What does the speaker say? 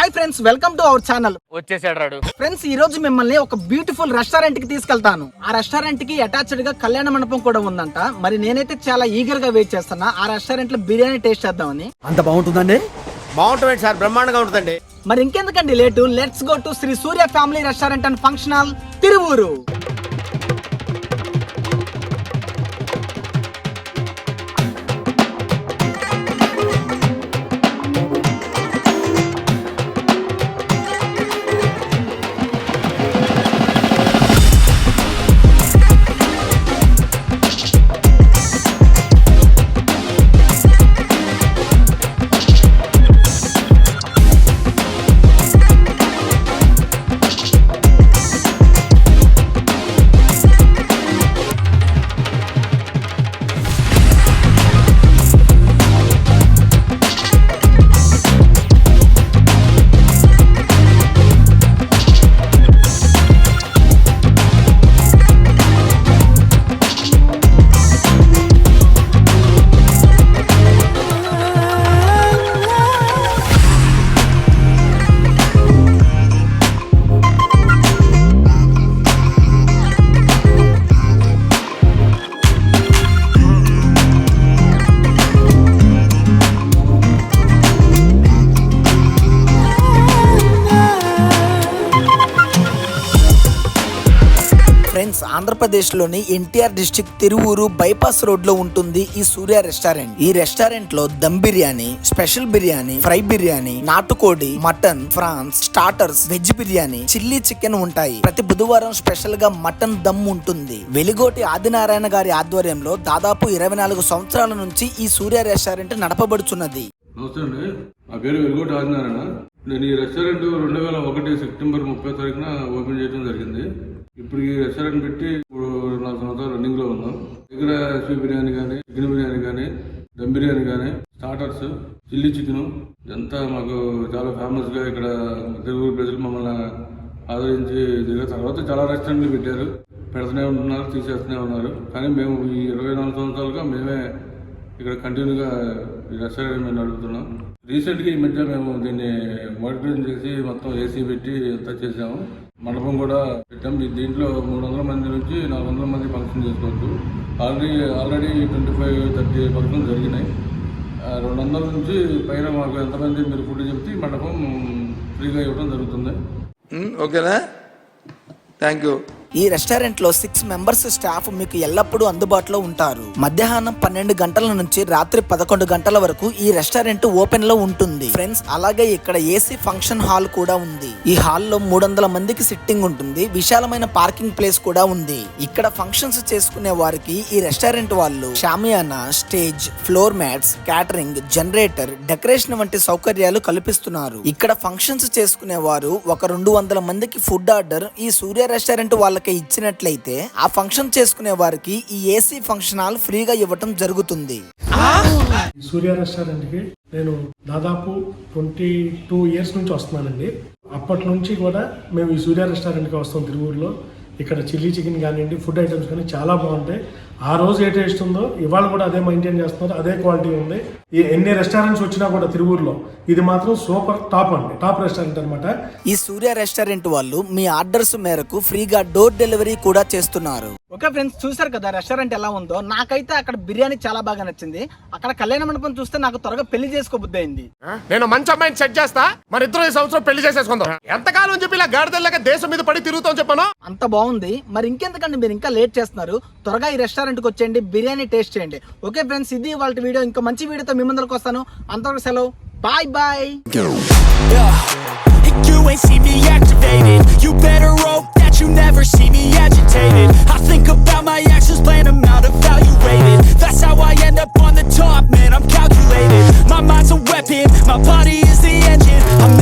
Hi friends, welcome to our channel. వచ్చేసాడు రాడు. Friends, ఈ రోజు మిమ్మల్ని ఒక బ్యూటిఫుల్ రెస్టారెంట్ కి తీసుకెళ్తాను. ఆ రెస్టారెంట్ కి అటాచ్డ్ గా కళ్యాణ మండపం కూడా ఉందంట. మరి నేనైతే చాలా ఈగర్ గా వెయిట్ చేస్తున్నా ఆ రెస్టారెంట్ లో బిర్యానీ టేస్ట్ చేద్దామని. అంత బాగుంటుందండి? బాగుంటుంది సార్, బ్రహ్మాండంగా ఉంటుందండి. మరి ఇంకెందుకండి late, let's go to Shri Surya family restaurant and function hall, Tiruvuru. Friends, ఆంధ్రప్రదేశ్లోని NTR district Tiruvuru bypass road లో ఉంటుంది ఈ సూర్య రెస్టారెంట్. ఈ రెస్టారెంట్ లో దమ్ బిర్యానీ, స్పెషల్ బిర్యానీ, ఫ్రై బిర్యానీ, నాటుకోడి, mutton, prawns, starters, veg biryani, chilli chicken ఉంటాయి. ప్రతి బుధవారం స్పెషల్ గా మటన్ దమ్ ఉంటుంది. వెలిగోటి ఆదినారాయణ గారి ఆధ్వర్యంలో దాదాపు 24 సంవత్సరాల నుంచి ఈ సూర్య రెస్టారెంట్ నడపబడుచున్నది. నమస్తే అండి, నా పేరు వెలుగోటి ఆదినారాయణ. నేను ఈ రెస్టారెంట్ 2001 సెప్టెంబర్ 30 తారీఖున ఓపెన్ చేయడం జరిగింది. ఇప్పుడు ఈ రెస్టారెంట్ పెట్టి ఇప్పుడు 4 సంవత్సరాలు రన్నింగ్ లో ఉన్నాం. ఇక్కడ స్వీట్ బిర్యానీ కానీ, చికెన్ బిర్యానీ కానీ, దమ్ బిర్యానీ కానీ, స్టార్టర్స్, చిల్లీ చికెన్ ఇదంతా మాకు చాలా ఫేమస్ గా ఇక్కడ తెలుగు ప్రజలు మమ్మల్ని ఆదరించి తర్వాత చాలా రెస్టారెంట్లు పెట్టారు, పెడుతూనే ఉంటున్నారు, తీసేస్తూనే ఉన్నారు. కానీ మేము ఈ 24 సంవత్సరాలుగా మేమే ఇక్కడ కంటిన్యూగా ఈ రెస్టారెంట్ మేము నడుపుతున్నాం. రీసెంట్గా ఈ మధ్య మేము దీన్ని మోడిఫికేషన్ చేసి మొత్తం ఏసీ పెట్టి అంతా చేసాము. మండపం కూడా పెట్టాం. దీంట్లో 300 మంది నుంచి 400 మంది ఫంక్షన్ చేసుకోవచ్చు. ఆల్రెడీ 25-30 ఫంక్షన్లు జరిగినాయి. 200 నుంచి పైన మాకు ఎంతమంది మీరు ఫుడ్ చెప్తే మండపం ఫ్రీగా ఇవ్వడం జరుగుతుంది. ఓకేనా? Thank you. ఈ రెస్టారెంట్ లో 6 మెంబర్స్ స్టాఫ్ మీకు ఎల్లప్పుడూ అందుబాటులో ఉంటారు. మధ్యాహ్నం 12 గంటల నుంచి రాత్రి 11 గంటల వరకు ఈ రెస్టారెంట్ ఓపెన్ లో ఉంటుంది. ఫ్రెండ్స్, అలాగే ఇక్కడ ఏసీ ఫంక్షన్ హాల్ కూడా ఉంది. ఈ హాల్లో 300 మందికి సిట్టింగ్ ఉంటుంది. విశాలమైన పార్కింగ్ ప్లేస్ కూడా ఉంది. ఇక్కడ ఫంక్షన్స్ చేసుకునే వారికి ఈ రెస్టారెంట్ వాళ్ళు shamiana, stage, floor mats, catering, generator, decoration వంటి సౌకర్యాలు కల్పిస్తున్నారు. ఇక్కడ ఫంక్షన్స్ చేసుకునే వారు ఒక 200 మందికి ఫుడ్ ఆర్డర్ ఈ సూర్య రెస్టారెంట్ వాళ్ళకి ఇచ్చినట్లయితే ఆ ఫంక్షన్ చేసుకునే వారికి ఈ ఏసీ ఫంక్షన్ హాల్ ఫ్రీగా ఇవ్వటం జరుగుతుంది. సూర్య రెస్టారెంట్ కి నేను దాదాపు 22 ఇయర్స్ నుంచి వస్తున్నానండి. అప్పటి నుంచి కూడా మేము ఈ సూర్య రెస్టారెంట్ కి వస్తాం తిరువూరులో. ఇక్కడ చిల్లీ చికెన్ కానివ్వండి, ఫుడ్ ఐటమ్స్ కానీ చాలా బాగుంటాయి. ఆ రోజు ఏ టేస్ట్ ఉందో ఇవాళ కూడా అదే మెయింటైన్ చేస్తున్నారు, అదే క్వాలిటీ ఉంది. ఎన్ని రెస్టారెంట్స్ వచ్చినా కూడా తిరువూరులో ఇది మాత్రం సూపర్ టాప్ అండి, టాప్ రెస్టారెంట్ అనమాట. ఈ సూర్య రెస్టారెంట్ వాళ్ళు మీ ఆర్డర్స్ మేరకు ఫ్రీగా డోర్ డెలివరీ కూడా చేస్తున్నారు. ఓకే ఫ్రెండ్స్, చూసారు కదా రెస్టారెంట్ ఎలా ఉందో. నాకైతే అక్కడ బిర్యానీ చాలా బాగా నచ్చింది. అక్కడ కళ్యాణ మండపం చూస్తే నాకు త్వరగా పెళ్లి చేసుకోబుద్ధి అయింది. నేను మంచి అమ్మాయిని సెట్ చేస్తా, మరి ఇద్దరు ఈ సంవత్సరం పెళ్లి చేసేసుకుందాం. ఎంతకాలం చెప్పి ఇలా గాడిదల్లాగా దేశం మీద పడి తిరుగుతాం చెప్పాను. అంత బాగుంది. మరి ఇంకెందుకండి మీరు ఇంకా లేట్ చేస్తున్నారు? త్వరగా ఈ రెస్టారెంట్ కి వచ్చేయండి, బిర్యానీ టేస్ట్ చేయండి. ఓకే ఫ్రెండ్స్, ఇది వాళ్ళ వీడియో. ఇంకా మంచి వీడియోతో మీ ముందరకు వస్తాను. అంతవరకు సెలవు, bye bye. You ain't see me activated. You better hope that you never see me agitated. I think about my actions, plan them out, evaluated. That's how I end up on the top, man, I'm calculated. My mind's a weapon, my body is the engine. I'm